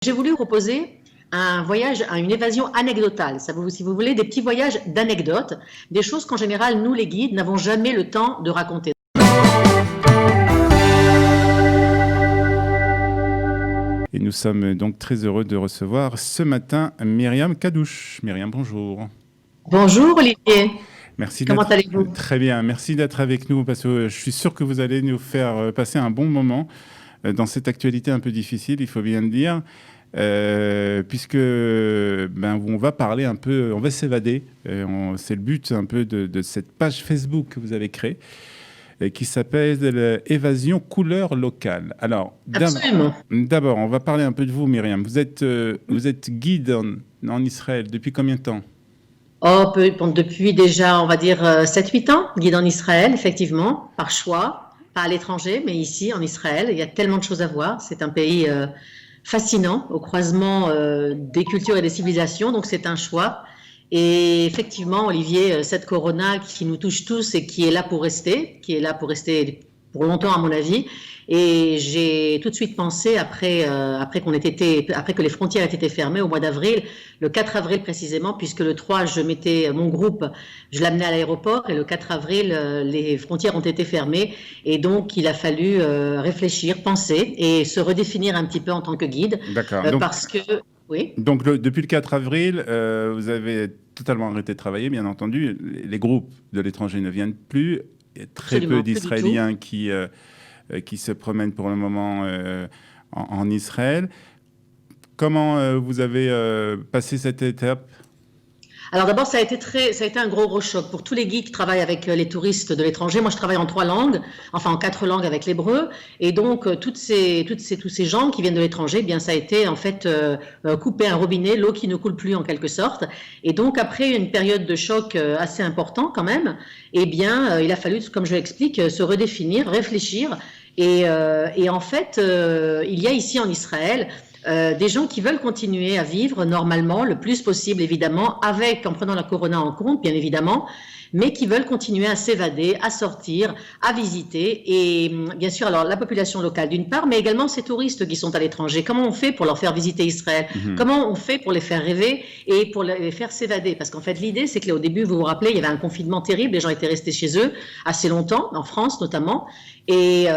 J'ai voulu proposer un voyage, une évasion anecdotale, si vous voulez, des petits voyages d'anecdotes, des choses qu'en général, nous les guides, n'avons jamais le temps de raconter. Et nous sommes donc très heureux de recevoir ce matin Myriam Kadouche. Myriam, bonjour. Bonjour Olivier, Merci comment d'être allez-vous? très bien. Merci d'être avec nous parce que je suis sûr que vous allez nous faire passer un bon moment dans cette actualité un peu difficile, il faut bien le dire, puisque on va parler un peu, on va s'évader. C'est le but un peu de cette page Facebook que vous avez créée qui s'appelle Évasion couleur locale. Alors, Absolument. d'abord, on va parler un peu de vous, Myriam. Vous êtes guide en Israël depuis combien de temps? Oh, depuis déjà, on va dire, 7-8 ans, guide en Israël, effectivement, par choix, pas à l'étranger, mais ici, en Israël. Il y a tellement de choses à voir. C'est un pays fascinant, au croisement des cultures et des civilisations, donc c'est un choix. Et effectivement, Olivier, cette corona qui nous touche tous et qui est là pour rester, pour longtemps à mon avis. Et j'ai tout de suite pensé, après que les frontières aient été fermées au mois d'avril, le 4 avril précisément, puisque le 3, mon groupe, je l'amenais à l'aéroport, et le 4 avril, les frontières ont été fermées. Et donc, il a fallu réfléchir, penser et se redéfinir un petit peu en tant que guide. D'accord. Parce que, oui. Donc, depuis le 4 avril, vous avez totalement arrêté de travailler, bien entendu. Les groupes de l'étranger ne viennent plus. Il y a très Absolument, peu d'Israéliens qui se promènent pour le moment en Israël. Comment vous avez passé cette étape? Alors d'abord, ça a été un gros choc pour tous les guides qui travaillent avec les touristes de l'étranger. Moi, je travaille en 3 langues, enfin en 4 langues avec l'hébreu, et donc tous ces gens qui viennent de l'étranger, eh bien ça a été en fait couper un robinet, l'eau qui ne coule plus en quelque sorte. Et donc après une période de choc assez important quand même, eh bien il a fallu, comme je l'explique, se redéfinir, réfléchir. Et en fait, il y a ici en Israël des gens qui veulent continuer à vivre normalement, le plus possible évidemment, en prenant la corona en compte bien évidemment, mais qui veulent continuer à s'évader, à sortir, à visiter. Et bien sûr, alors la population locale d'une part, mais également ces touristes qui sont à l'étranger. Comment on fait pour leur faire visiter Israël? Comment on fait pour les faire rêver et pour les faire s'évader? Parce qu'en fait, l'idée, c'est que au début, vous vous rappelez, il y avait un confinement terrible, les gens étaient restés chez eux assez longtemps, en France notamment. Et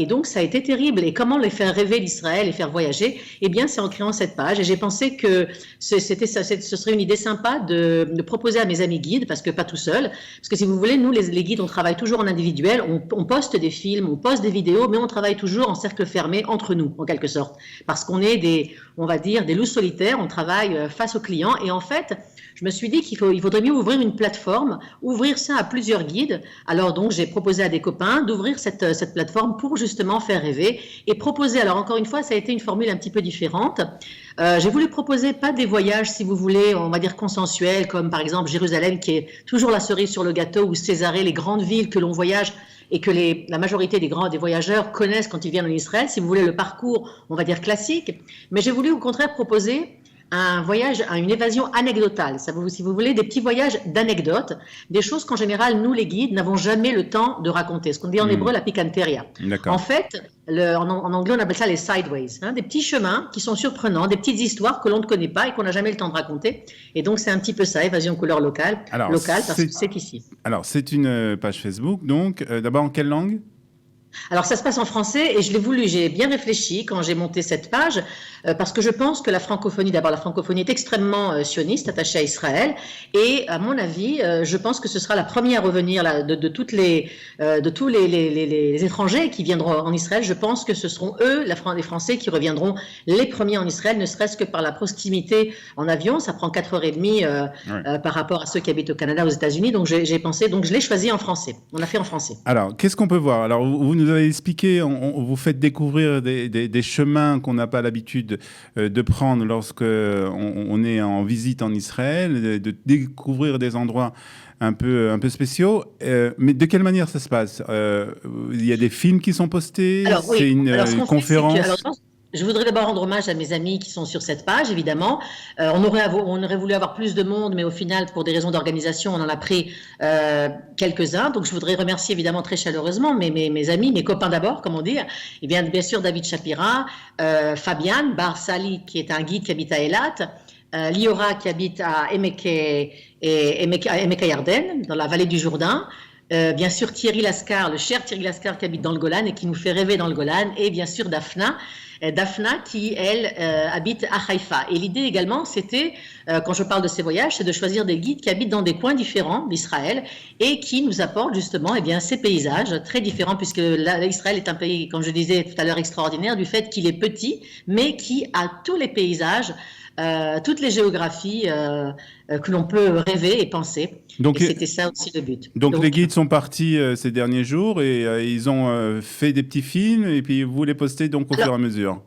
donc, ça a été terrible. Et comment les faire rêver d'Israël et faire voyager? Eh bien, c'est en créant cette page. Et j'ai pensé que ce serait une idée sympa de proposer à mes amis guides, parce que pas tout seul. Parce que si vous voulez, nous, les guides, on travaille toujours en individuel. On poste des films, on poste des vidéos, mais on travaille toujours en cercle fermé entre nous, en quelque sorte. Parce qu'on est on va dire, des loups solitaires. On travaille face aux clients. Et en fait, je me suis dit qu'il faudrait mieux ouvrir une plateforme, ouvrir ça à plusieurs guides. Alors donc, j'ai proposé à des copains d'ouvrir cette plateforme pour justement faire rêver et proposer. Alors encore une fois, ça a été une formule un petit peu différente. J'ai voulu proposer pas des voyages, si vous voulez, on va dire consensuels, comme par exemple Jérusalem, qui est toujours la cerise sur le gâteau, ou Césarée, les grandes villes que l'on voyage et que la majorité des voyageurs connaissent quand ils viennent en Israël. Si vous voulez, le parcours, on va dire classique. Mais j'ai voulu au contraire proposer un voyage, une évasion anecdotale, si vous voulez, des petits voyages d'anecdotes, des choses qu'en général, nous les guides, n'avons jamais le temps de raconter, ce qu'on dit en hébreu la picanteria. En fait, en anglais, on appelle ça les sideways, des petits chemins qui sont surprenants, des petites histoires que l'on ne connaît pas et qu'on n'a jamais le temps de raconter. Et donc, c'est un petit peu ça, évasion couleur locale, parce que c'est ici. Alors, c'est une page Facebook, donc, d'abord en quelle langue? Alors ça se passe en français et j'ai bien réfléchi quand j'ai monté cette page parce que je pense que la francophonie est extrêmement sioniste, attachée à Israël et à mon avis, je pense que ce sera la première à revenir de tous les étrangers qui viendront en Israël. Je pense que ce seront eux, les Français, qui reviendront les premiers en Israël, ne serait-ce que par la proximité en avion. Ça prend 4h30 par rapport à ceux qui habitent au Canada, aux États-Unis. Donc j'ai pensé, donc je l'ai choisi en français. On l'a fait en français. Alors, qu'est-ce qu'on peut voir? Alors, vous nous avez expliqué, vous faites découvrir des chemins qu'on n'a pas l'habitude de prendre lorsque on est en visite en Israël, de découvrir des endroits un peu spéciaux. Mais de quelle manière ça se passe? Il y a des films qui sont postés? Alors, oui. C'est une conférence? Je voudrais d'abord rendre hommage à mes amis qui sont sur cette page, évidemment. On aurait voulu avoir plus de monde, mais au final, pour des raisons d'organisation, on en a pris quelques-uns. Donc, je voudrais remercier évidemment très chaleureusement mes amis, mes copains d'abord, comme on dit. Et bien sûr, David Shapira, Fabian Barsali, qui est un guide qui habite à Eilat, Liora, qui habite à Emeke Yarden, dans la vallée du Jourdain. Bien sûr, Thierry Lascar, le cher Thierry Lascar qui habite dans le Golan et qui nous fait rêver dans le Golan. Et bien sûr, Daphna qui, elle, habite à Haïfa. Et l'idée également, c'était, quand je parle de ces voyages, c'est de choisir des guides qui habitent dans des coins différents d'Israël et qui nous apportent justement ces paysages très différents, puisque Israël est un pays, comme je disais tout à l'heure, extraordinaire du fait qu'il est petit, mais qui a tous les paysages, toutes les géographies que l'on peut rêver et penser. Donc, et c'était ça aussi le but. Donc les guides sont partis ces derniers jours et ils ont fait des petits films et puis vous les postez donc au fur et à mesure.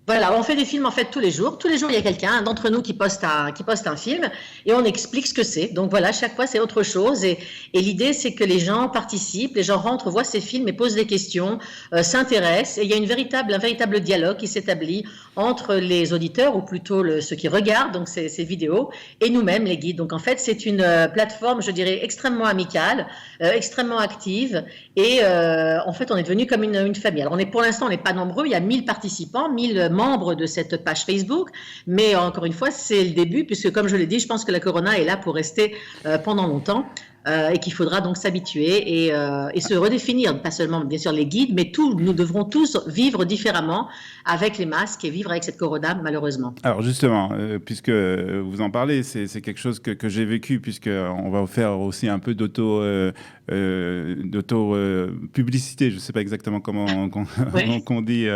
Voilà, on fait des films en fait tous les jours. Tous les jours, il y a quelqu'un d'entre nous qui poste un film et on explique ce que c'est. Donc voilà, chaque fois, c'est autre chose. Et l'idée, c'est que les gens participent, les gens rentrent, voient ces films et posent des questions, s'intéressent. Et il y a un véritable dialogue qui s'établit entre les auditeurs, ou plutôt ceux qui regardent donc ces vidéos, et nous-mêmes, les guides. Donc en fait, c'est une plateforme, je dirais, extrêmement amicale, extrêmement active. Et en fait, on est devenu comme une famille. Alors pour l'instant, on n'est pas nombreux. Il y a 1000 participants, 1000 membres de cette page Facebook, mais encore une fois, c'est le début, puisque comme je l'ai dit, je pense que la Corona est là pour rester pendant longtemps et qu'il faudra donc s'habituer et se redéfinir, pas seulement bien sûr les guides, mais nous devrons tous vivre différemment avec les masques et vivre avec cette Corona, malheureusement. Alors justement, puisque vous en parlez, c'est quelque chose que j'ai vécu, puisqu'on va faire aussi un peu d'auto-publicité, je ne sais pas exactement comment qu'on dit,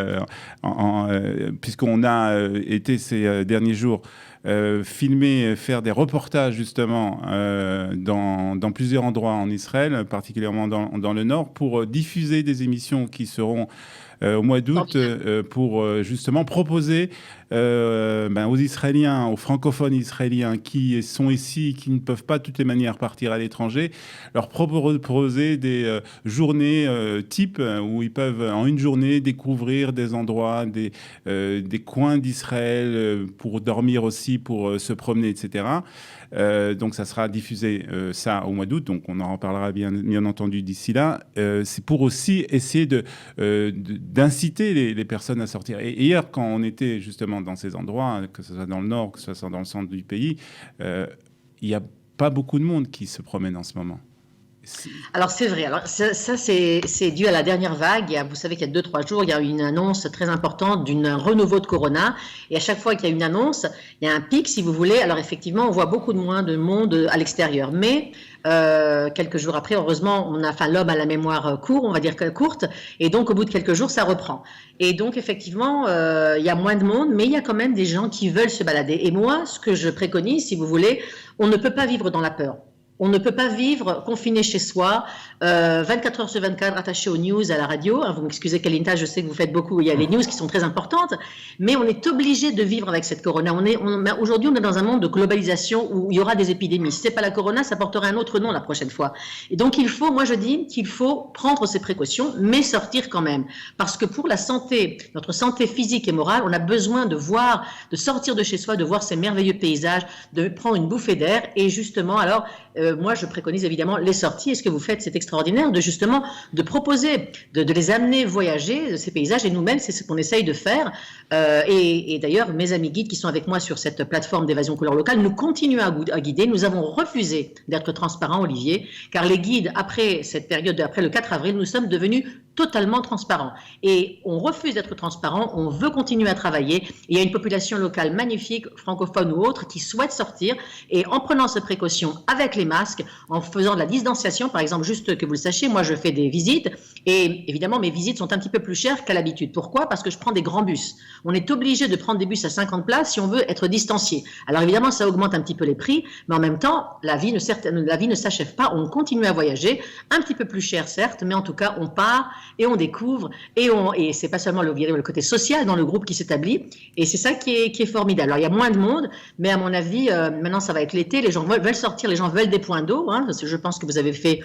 puisqu'on a été ces derniers jours filmer, faire des reportages justement dans plusieurs endroits en Israël, particulièrement dans le nord, pour diffuser des émissions qui seront au mois d'août pour justement proposer aux Israéliens, aux francophones israéliens qui sont ici, qui ne peuvent pas de toutes les manières partir à l'étranger, leur proposer des journées type où ils peuvent en une journée découvrir des endroits, des coins d'Israël pour dormir aussi, pour se promener, etc. Donc ça sera diffusé ça au mois d'août, donc on en reparlera bien entendu d'ici là. C'est pour aussi essayer d'inciter les personnes à sortir. Et hier, quand on était justement dans ces endroits, que ce soit dans le nord, que ce soit dans le centre du pays, il n'y a pas beaucoup de monde qui se promène en ce moment. Alors c'est vrai, alors ça c'est dû à la dernière vague. Vous savez qu'il y a 2-3 jours, il y a eu une annonce très importante d'un renouveau de Corona, et à chaque fois qu'il y a une annonce, il y a un pic si vous voulez. Alors effectivement, on voit beaucoup moins de monde à l'extérieur, mais quelques jours après, heureusement, l'homme a la mémoire courte, et donc au bout de quelques jours, ça reprend. Et donc effectivement, il y a moins de monde, mais il y a quand même des gens qui veulent se balader. Et moi, ce que je préconise, si vous voulez, on ne peut pas vivre dans la peur. On ne peut pas vivre confiné chez soi, 24 heures sur 24, attaché aux news, à la radio. Vous m'excusez, Kalinta, je sais que vous faites beaucoup, il y a les news qui sont très importantes, mais on est obligé de vivre avec cette Corona. Aujourd'hui, on est dans un monde de globalisation où il y aura des épidémies. Si ce n'est pas la Corona, ça portera un autre nom la prochaine fois. Et donc, moi je dis qu'il faut prendre ces précautions, mais sortir quand même. Parce que pour notre santé physique et morale, on a besoin de sortir de chez soi, de voir ces merveilleux paysages, de prendre une bouffée d'air. Et justement, alors, moi, je préconise évidemment les sorties. Et ce que vous faites, c'est extraordinaire, de proposer, de les amener voyager, ces paysages. Et nous-mêmes, c'est ce qu'on essaye de faire. Et d'ailleurs, mes amis guides qui sont avec moi sur cette plateforme d'évasion couleur locale, nous continuons à guider. Nous avons refusé d'être transparents, Olivier, car les guides, après cette période, après le 4 avril, nous sommes devenus totalement transparents. Et on refuse d'être transparent, on veut continuer à travailler. Il y a une population locale magnifique, francophone ou autre, qui souhaite sortir. Et en prenant ces précautions avec les masques, en faisant de la distanciation, par exemple, juste que vous le sachiez, moi je fais des visites et évidemment mes visites sont un petit peu plus chères qu'à l'habitude. Pourquoi ? Parce que je prends des grands bus. On est obligé de prendre des bus à 50 places si on veut être distancié. Alors évidemment ça augmente un petit peu les prix, mais en même temps la vie ne s'achève pas, on continue à voyager, un petit peu plus cher certes, mais en tout cas on part et on découvre et c'est pas seulement le côté social dans le groupe qui s'établit et c'est ça qui est formidable. Alors il y a moins de monde, mais à mon avis maintenant ça va être l'été, les gens veulent sortir, les gens veulent des points d'eau, parce que je pense que vous avez fait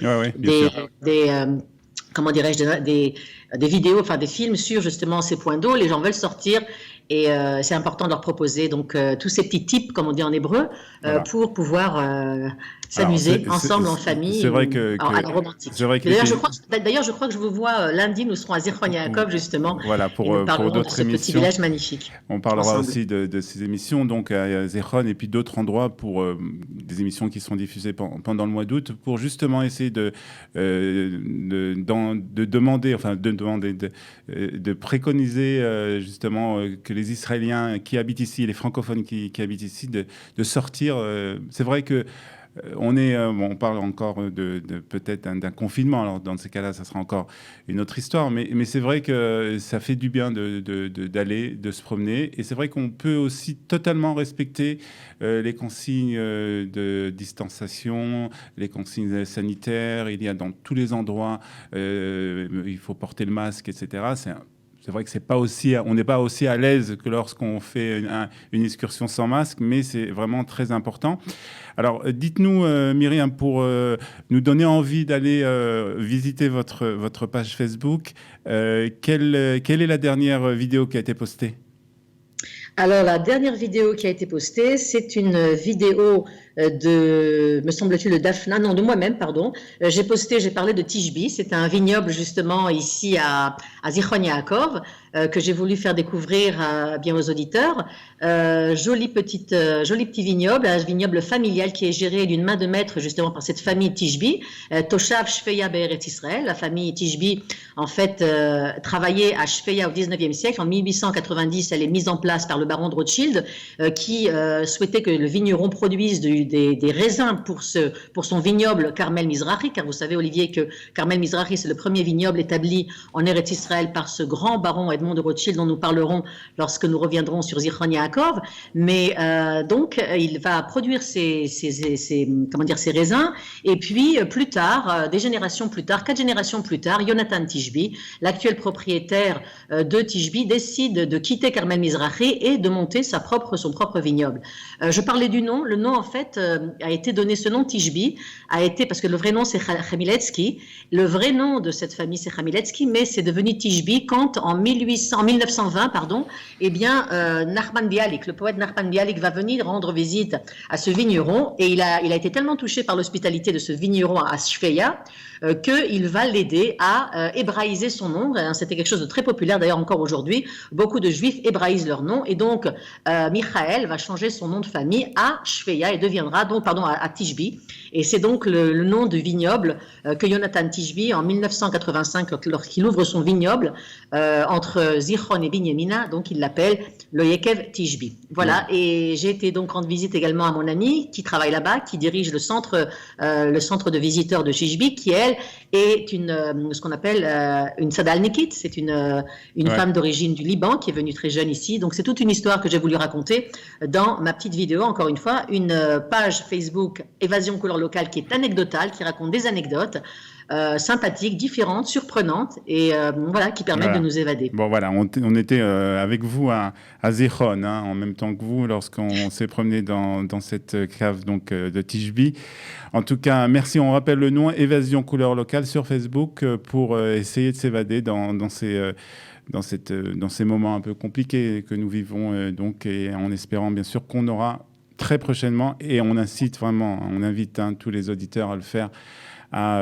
des vidéos, enfin des films sur justement ces points d'eau. Les gens veulent sortir Et c'est important de leur proposer donc tous ces petits tips, comme on dit en hébreu, Voilà. pour pouvoir Alors, s'amuser ensemble en famille c'est vrai ou que à la romantique. c'est vrai que D'ailleurs, je crois que je vous vois lundi, nous serons à Zichron Yaakov justement, voilà, et nous pour parlerons de d'autres ce petit émissions. village magnifique. On parlera ensemble. aussi de ces émissions, donc à Zéron et puis d'autres endroits pour des émissions qui seront diffusées pendant le mois d'août, pour justement essayer de demander, enfin de préconiser justement que les Israéliens qui habitent ici, les francophones qui habitent ici, de sortir. C'est vrai que on parle encore peut-être d'un confinement. Alors dans ces cas-là, ça sera encore une autre histoire. Mais c'est vrai que ça fait du bien d'aller, de se promener. Et c'est vrai qu'on peut aussi totalement respecter les consignes de distanciation, les consignes sanitaires. Il y a dans tous les endroits, il faut porter le masque, etc. C'est vrai que on n'est pas aussi à l'aise que lorsqu'on fait une excursion sans masque, mais c'est vraiment très important. Alors, dites-nous, Myriam, pour nous donner envie d'aller visiter votre page Facebook, quelle est la dernière vidéo qui a été postée ? Alors, la dernière vidéo qui a été postée, c'est une vidéo me semble-t-il, de moi-même, pardon. J'ai parlé de Tishbi, c'est un vignoble justement ici à Zichron Yaakov, que j'ai voulu faire découvrir bien aux auditeurs. Joli petit vignoble, un vignoble familial qui est géré d'une main de maître justement par cette famille Tishbi, Toshav Shfeya Be'eretz Israël. La famille Tishbi, en fait, travaillait à Shfeya au 19e siècle. En 1890, elle est mise en place par le baron de Rothschild, qui souhaitait que le vigneron produise des raisins pour son vignoble Carmel Mizrahi, car vous savez, Olivier, que Carmel Mizrahi, c'est le premier vignoble établi en Eretz Israël par ce grand baron Edmond de Rothschild, dont nous parlerons lorsque nous reviendrons sur Zichron Yaakov. Mais donc, il va produire ces raisins, et puis plus tard, 4 générations plus tard, Jonathan Tishbi, l'actuel propriétaire de Tishbi, décide de quitter Carmel Mizrahi et de monter son propre vignoble. Je parlais du nom. Le nom, en fait, a été donné, ce nom Tishbi parce que le vrai nom c'est Chamiletsky. Le vrai nom de cette famille c'est Chamiletsky, mais c'est devenu Tishbi quand en 1920, eh bien Nachman Bialik, le poète Nachman Bialik, va venir rendre visite à ce vigneron, et il a été tellement touché par l'hospitalité de ce vigneron à Shfeya qu'il va l'aider à hébraïser son nom. C'était quelque chose de très populaire d'ailleurs encore aujourd'hui. Beaucoup de juifs hébraïsent leur nom, et donc Michael va changer son nom de famille à Shfeya et deviendra donc à Tishbi. Et c'est donc le nom du vignoble que Jonathan Tishbi, en 1985, lorsqu'il ouvre son vignoble entre Zichron et Binyamina, donc il l'appelle le Yekev Tishbi. Voilà. Et j'ai été donc rendre visite également à mon amie qui travaille là-bas, qui dirige le centre de visiteurs de Tishbi, qui elle est ce qu'on appelle une Sadalnikit. C'est une femme d'origine du Liban qui est venue très jeune ici. Donc c'est toute une histoire que j'ai voulu raconter dans ma petite vidéo. Encore une fois, une page Facebook Évasion couleur locale qui est anecdotale, qui raconte des anecdotes sympathiques, différentes, surprenantes, et voilà, qui permettent de nous évader. Bon voilà, on était avec vous à Zichron, en même temps que vous, lorsqu'on s'est promené dans cette cave donc de Tishbi. En tout cas, merci. On rappelle le nom, Évasion couleur locale sur Facebook, pour essayer de s'évader dans ces moments un peu compliqués que nous vivons, donc, et en espérant bien sûr qu'on aura très prochainement, et on invite tous les auditeurs à le faire, à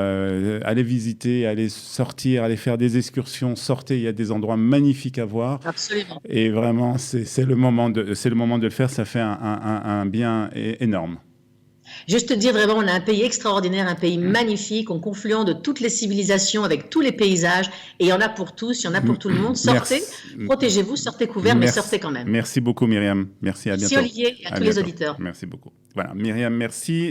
aller visiter, à aller sortir, à aller faire des excursions. Sortez, il y a des endroits magnifiques à voir. Absolument. Et vraiment, c'est le moment de le faire. Ça fait un bien énorme. Juste dire vraiment, on a un pays extraordinaire, un pays magnifique, en confluent de toutes les civilisations, avec tous les paysages, et il y en a pour tous, il y en a pour tout le monde. Sortez, protégez-vous, sortez couverts, mais sortez quand même. Merci beaucoup, Myriam. Merci, à bientôt. Merci Olivier, et à tous les auditeurs. Merci beaucoup. Voilà, Myriam, merci.